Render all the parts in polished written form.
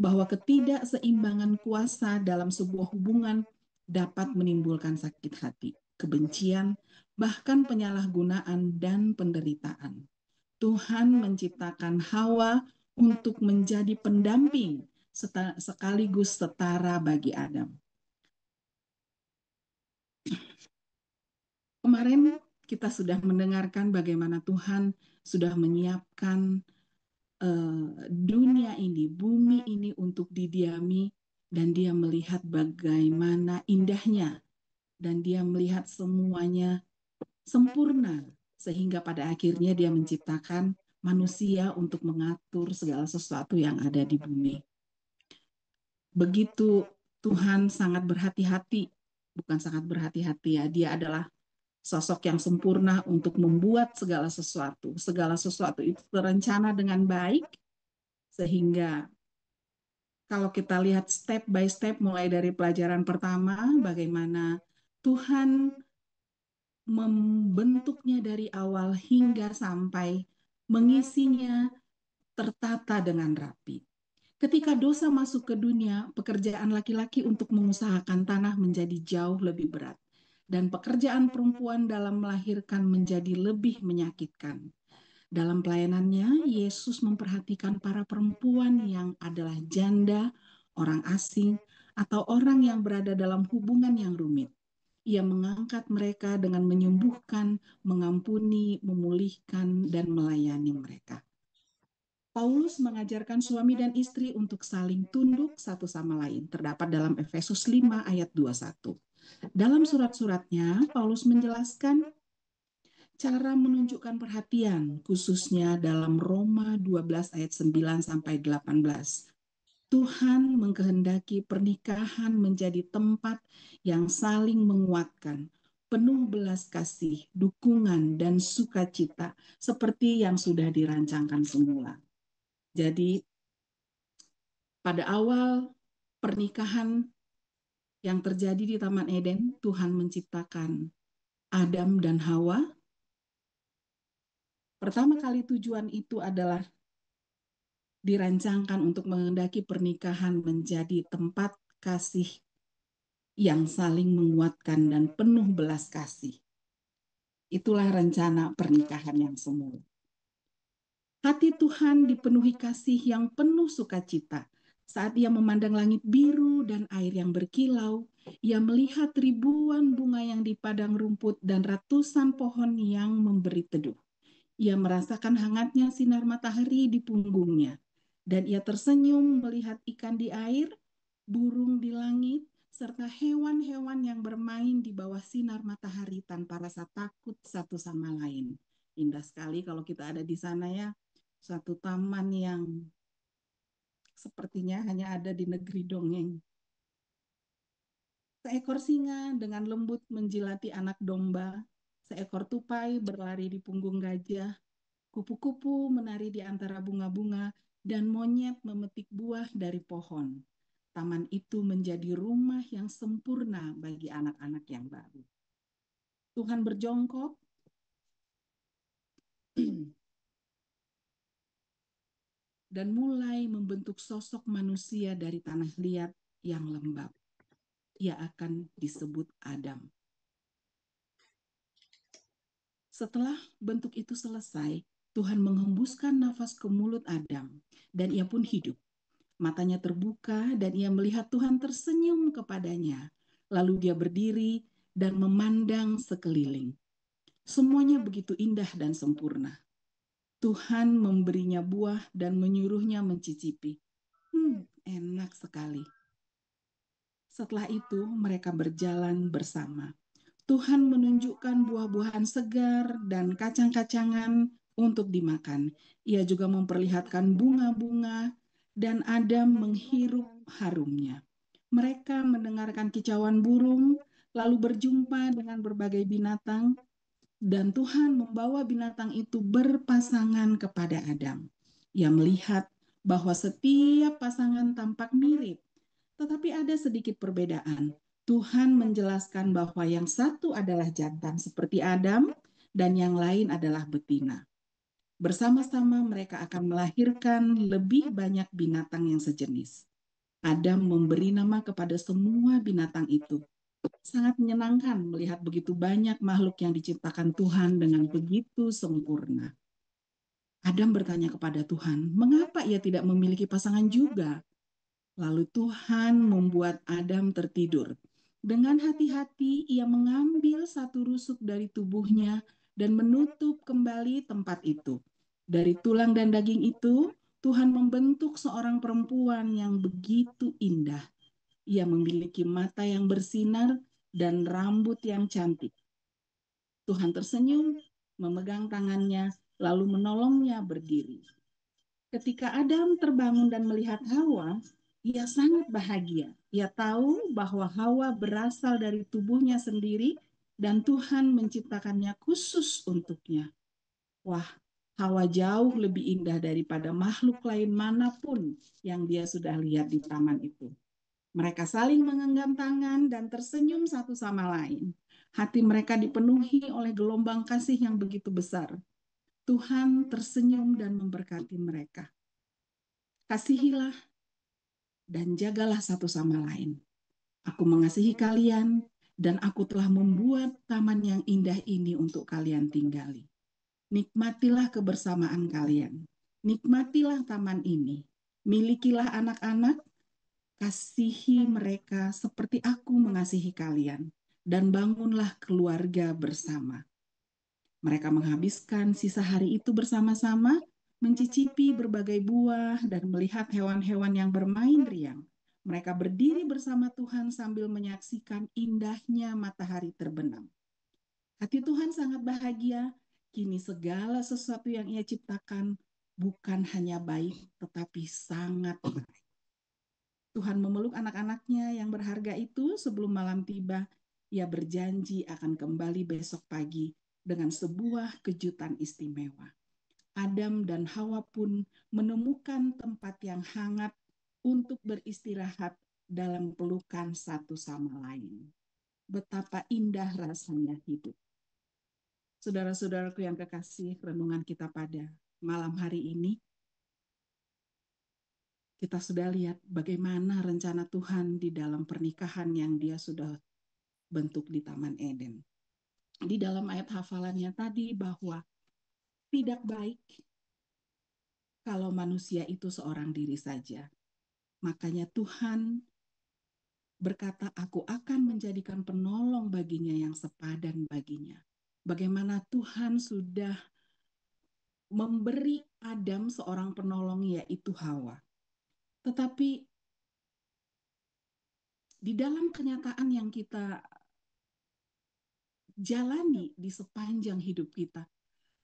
bahwa ketidakseimbangan kuasa dalam sebuah hubungan dapat menimbulkan sakit hati, kebencian, bahkan penyalahgunaan dan penderitaan. Tuhan menciptakan Hawa untuk menjadi pendamping sekaligus setara bagi Adam. Kemarin kita sudah mendengarkan bagaimana Tuhan sudah menyiapkan dunia ini, bumi ini untuk didiami, dan dia melihat bagaimana indahnya, dan dia melihat semuanya sempurna, sehingga pada akhirnya dia menciptakan manusia untuk mengatur segala sesuatu yang ada di bumi. Begitu Tuhan sangat berhati-hati, bukan sangat berhati-hati ya, dia adalah sosok yang sempurna untuk membuat segala sesuatu. Segala sesuatu itu terencana dengan baik, sehingga kalau kita lihat step by step mulai dari pelajaran pertama, bagaimana Tuhan membentuknya dari awal hingga sampai mengisinya tertata dengan rapi. Ketika dosa masuk ke dunia, pekerjaan laki-laki untuk mengusahakan tanah menjadi jauh lebih berat, dan pekerjaan perempuan dalam melahirkan menjadi lebih menyakitkan. Dalam pelayanannya, Yesus memperhatikan para perempuan yang adalah janda, orang asing, atau orang yang berada dalam hubungan yang rumit. Ia mengangkat mereka dengan menyembuhkan, mengampuni, memulihkan, dan melayani mereka. Paulus mengajarkan suami dan istri untuk saling tunduk satu sama lain, terdapat dalam Efesus 5 ayat 21. Dalam surat-suratnya, Paulus menjelaskan cara menunjukkan perhatian, khususnya dalam Roma 12 ayat 9 sampai 18. Tuhan mengkehendaki pernikahan menjadi tempat yang saling menguatkan, penuh belas kasih, dukungan, dan sukacita, seperti yang sudah dirancangkan semula. Jadi, pada awal pernikahan yang terjadi di Taman Eden, Tuhan menciptakan Adam dan Hawa. Pertama kali tujuan itu adalah dirancangkan untuk menghendaki pernikahan menjadi tempat kasih yang saling menguatkan dan penuh belas kasih. Itulah rencana pernikahan yang semula. Hati Tuhan dipenuhi kasih yang penuh sukacita. Saat ia memandang langit biru dan air yang berkilau, ia melihat ribuan bunga yang di padang rumput dan ratusan pohon yang memberi teduh. Ia merasakan hangatnya sinar matahari di punggungnya, dan ia tersenyum melihat ikan di air, burung di langit, serta hewan-hewan yang bermain di bawah sinar matahari tanpa rasa takut satu sama lain. Indah sekali kalau kita ada di sana ya, suatu taman yang sepertinya hanya ada di negeri dongeng. Seekor singa dengan lembut menjilati anak domba, seekor tupai berlari di punggung gajah, kupu-kupu menari di antara bunga-bunga, dan monyet memetik buah dari pohon. Taman itu menjadi rumah yang sempurna bagi anak-anak yang baru. Tuhan berjongkok dan mulai membentuk sosok manusia dari tanah liat yang lembab. Ia akan disebut Adam. Setelah bentuk itu selesai, Tuhan menghembuskan nafas ke mulut Adam, dan ia pun hidup. Matanya terbuka dan ia melihat Tuhan tersenyum kepadanya. Lalu dia berdiri dan memandang sekeliling. Semuanya begitu indah dan sempurna. Tuhan memberinya buah dan menyuruhnya mencicipi. Enak sekali. Setelah itu mereka berjalan bersama. Tuhan menunjukkan buah-buahan segar dan kacang-kacangan untuk dimakan. Ia juga memperlihatkan bunga-bunga dan Adam menghirup harumnya. Mereka mendengarkan kicauan burung, lalu berjumpa dengan berbagai binatang, dan Tuhan membawa binatang itu berpasangan kepada Adam. Ia melihat bahwa setiap pasangan tampak mirip, tetapi ada sedikit perbedaan. Tuhan menjelaskan bahwa yang satu adalah jantan seperti Adam dan yang lain adalah betina. Bersama-sama mereka akan melahirkan lebih banyak binatang yang sejenis. Adam memberi nama kepada semua binatang itu. Sangat menyenangkan melihat begitu banyak makhluk yang diciptakan Tuhan dengan begitu sempurna. Adam bertanya kepada Tuhan, mengapa ia tidak memiliki pasangan juga? Lalu Tuhan membuat Adam tertidur. Dengan hati-hati ia mengambil satu rusuk dari tubuhnya dan menutup kembali tempat itu. Dari tulang dan daging itu, Tuhan membentuk seorang perempuan yang begitu indah. Ia memiliki mata yang bersinar dan rambut yang cantik. Tuhan tersenyum, memegang tangannya, lalu menolongnya berdiri. Ketika Adam terbangun dan melihat Hawa, ia sangat bahagia. Ia tahu bahwa Hawa berasal dari tubuhnya sendiri dan Tuhan menciptakannya khusus untuknya. Wah, Hawa jauh lebih indah daripada makhluk lain manapun yang dia sudah lihat di taman itu. Mereka saling menggenggam tangan dan tersenyum satu sama lain. Hati mereka dipenuhi oleh gelombang kasih yang begitu besar. Tuhan tersenyum dan memberkati mereka. Kasihilah dan jagalah satu sama lain. Aku mengasihi kalian dan aku telah membuat taman yang indah ini untuk kalian tinggali. Nikmatilah kebersamaan kalian. Nikmatilah taman ini. Milikilah anak-anak, kasihi mereka seperti aku mengasihi kalian. Dan bangunlah keluarga bersama. Mereka menghabiskan sisa hari itu bersama-sama, mencicipi berbagai buah dan melihat hewan-hewan yang bermain riang. Mereka berdiri bersama Tuhan sambil menyaksikan indahnya matahari terbenam. Hati Tuhan sangat bahagia, kini segala sesuatu yang ia ciptakan bukan hanya baik, tetapi sangat baik. Tuhan memeluk anak-anaknya yang berharga itu sebelum malam tiba. Ia berjanji akan kembali besok pagi dengan sebuah kejutan istimewa. Adam dan Hawa pun menemukan tempat yang hangat untuk beristirahat dalam pelukan satu sama lain. Betapa indah rasanya hidup. Saudara-saudaraku yang kekasih, renungan kita pada malam hari ini, kita sudah lihat bagaimana rencana Tuhan di dalam pernikahan yang dia sudah bentuk di Taman Eden. Di dalam ayat hafalannya tadi bahwa tidak baik kalau manusia itu seorang diri saja. Makanya Tuhan berkata, aku akan menjadikan penolong baginya yang sepadan baginya. Bagaimana Tuhan sudah memberi Adam seorang penolong yaitu Hawa. Tetapi di dalam kenyataan yang kita jalani di sepanjang hidup kita,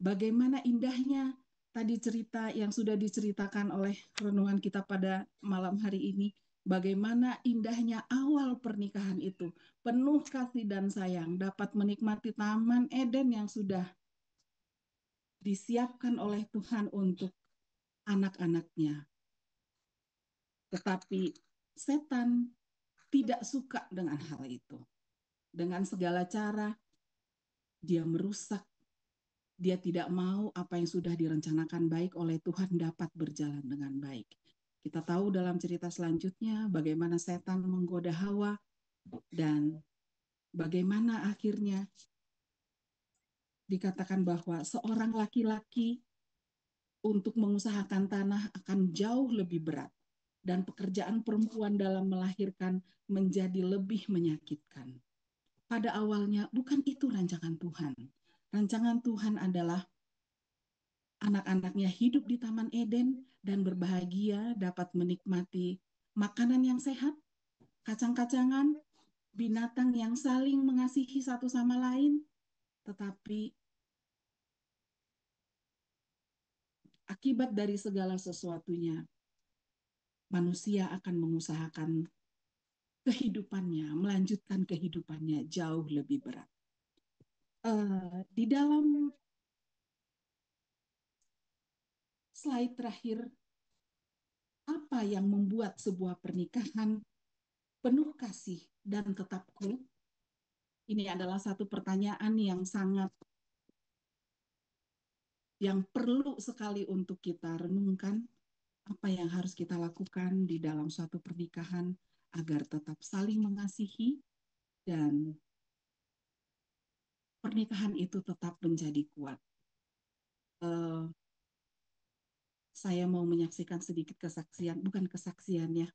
bagaimana indahnya tadi cerita yang sudah diceritakan oleh renungan kita pada malam hari ini. Bagaimana indahnya awal pernikahan itu. Penuh kasih dan sayang. Dapat menikmati Taman Eden yang sudah disiapkan oleh Tuhan untuk anak-anaknya. Tetapi setan tidak suka dengan hal itu. Dengan segala cara dia merusak. Dia tidak mau apa yang sudah direncanakan baik oleh Tuhan dapat berjalan dengan baik. Kita tahu dalam cerita selanjutnya bagaimana setan menggoda Hawa dan bagaimana akhirnya dikatakan bahwa seorang laki-laki untuk mengusahakan tanah akan jauh lebih berat dan pekerjaan perempuan dalam melahirkan menjadi lebih menyakitkan. Pada awalnya bukan itu rancangan Tuhan. Rancangan Tuhan adalah anak-anaknya hidup di Taman Eden dan berbahagia dapat menikmati makanan yang sehat, kacang-kacangan, binatang yang saling mengasihi satu sama lain, tetapi akibat dari segala sesuatunya, manusia akan mengusahakan kehidupannya, melanjutkan kehidupannya jauh lebih berat. Di dalam slide terakhir, apa yang membuat sebuah pernikahan penuh kasih dan tetap kuat? Ini adalah satu pertanyaan yang perlu sekali untuk kita renungkan. apa yang harus kita lakukan di dalam suatu pernikahan agar tetap saling mengasihi dan pernikahan itu tetap menjadi kuat. Uh, saya mau menyaksikan sedikit kesaksian, bukan kesaksian ya.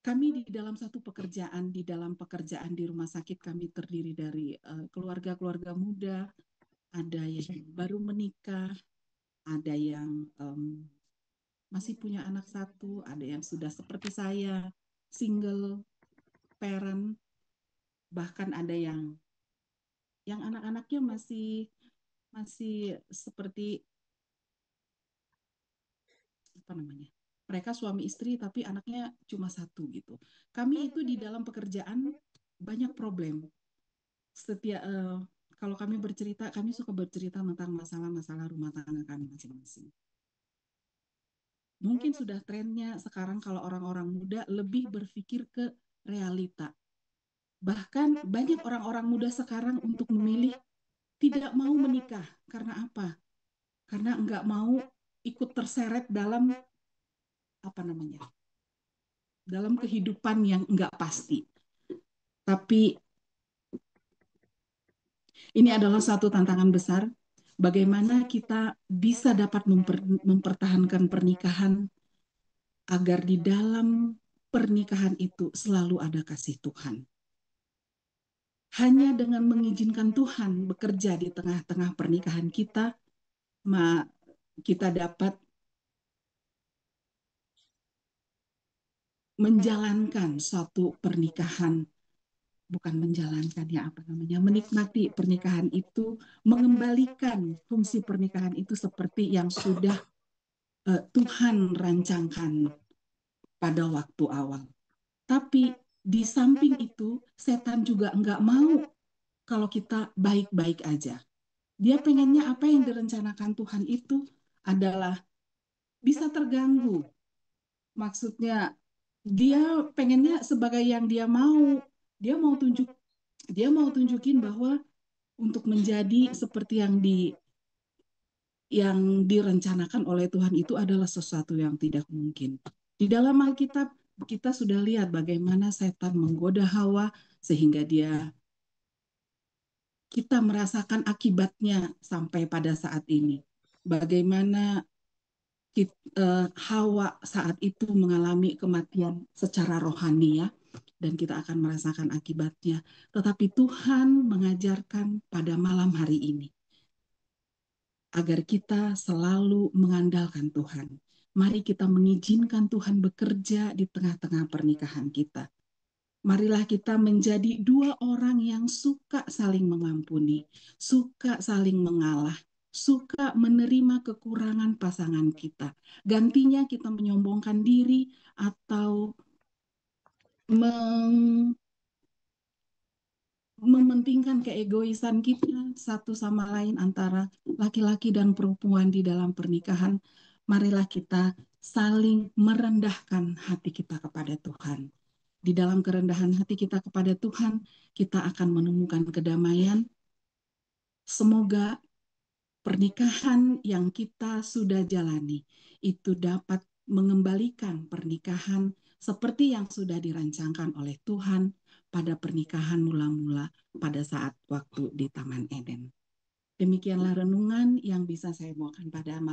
Kami di dalam satu pekerjaan, di dalam pekerjaan di rumah sakit kami terdiri dari keluarga-keluarga muda, ada yang baru menikah, ada yang masih punya anak satu, ada yang sudah seperti saya, single parent, bahkan ada yang anak-anaknya masih masih seperti apa namanya? Mereka suami istri tapi anaknya cuma satu gitu. Kami itu di dalam pekerjaan banyak problem. Setiap kalau kami bercerita, kami suka bercerita tentang masalah-masalah rumah tangga kami masing-masing. Mungkin sudah trennya sekarang kalau orang-orang muda lebih berpikir ke realita. Bahkan banyak orang-orang muda sekarang untuk memilih tidak mau menikah. Karena apa? Karena enggak mau ikut terseret dalam apa namanya? Dalam kehidupan yang enggak pasti. Tapi ini adalah satu tantangan besar. Bagaimana kita bisa dapat mempertahankan pernikahan agar di dalam pernikahan itu selalu ada kasih Tuhan. Hanya dengan mengizinkan Tuhan bekerja di tengah-tengah pernikahan kita, kita dapat menjalankan suatu pernikahan, bukan menjalankan ya apa namanya, menikmati pernikahan itu, mengembalikan fungsi pernikahan itu seperti yang sudah Tuhan rancangkan pada waktu awal. Tapi di samping itu, setan juga enggak mau kalau kita baik-baik aja. Dia pengennya apa yang direncanakan Tuhan itu adalah bisa terganggu. Maksudnya dia pengennya sebagai yang dia mau. Dia mau tunjuk dia mau tunjukin bahwa untuk menjadi seperti yang direncanakan oleh Tuhan itu adalah sesuatu yang tidak mungkin. Di dalam Alkitab kita sudah lihat bagaimana setan menggoda Hawa sehingga kita merasakan akibatnya sampai pada saat ini. Bagaimana Hawa saat itu mengalami kematian secara rohani ya, dan kita akan merasakan akibatnya. Tetapi Tuhan mengajarkan pada malam hari ini agar kita selalu mengandalkan Tuhan. Mari kita mengizinkan Tuhan bekerja di tengah-tengah pernikahan kita. Marilah kita menjadi dua orang yang suka saling mengampuni, suka saling mengalah, suka menerima kekurangan pasangan kita. Gantinya kita menyombongkan diri atau meng mementingkan keegoisan kita satu sama lain antara laki-laki dan perempuan di dalam pernikahan. Marilah kita saling merendahkan hati kita kepada Tuhan. Di dalam kerendahan hati kita kepada Tuhan, kita akan menemukan kedamaian. Semoga pernikahan yang kita sudah jalani itu dapat mengembalikan pernikahan seperti yang sudah dirancangkan oleh Tuhan pada pernikahan mula-mula pada saat waktu di Taman Eden. Demikianlah renungan yang bisa saya bawakan pada malam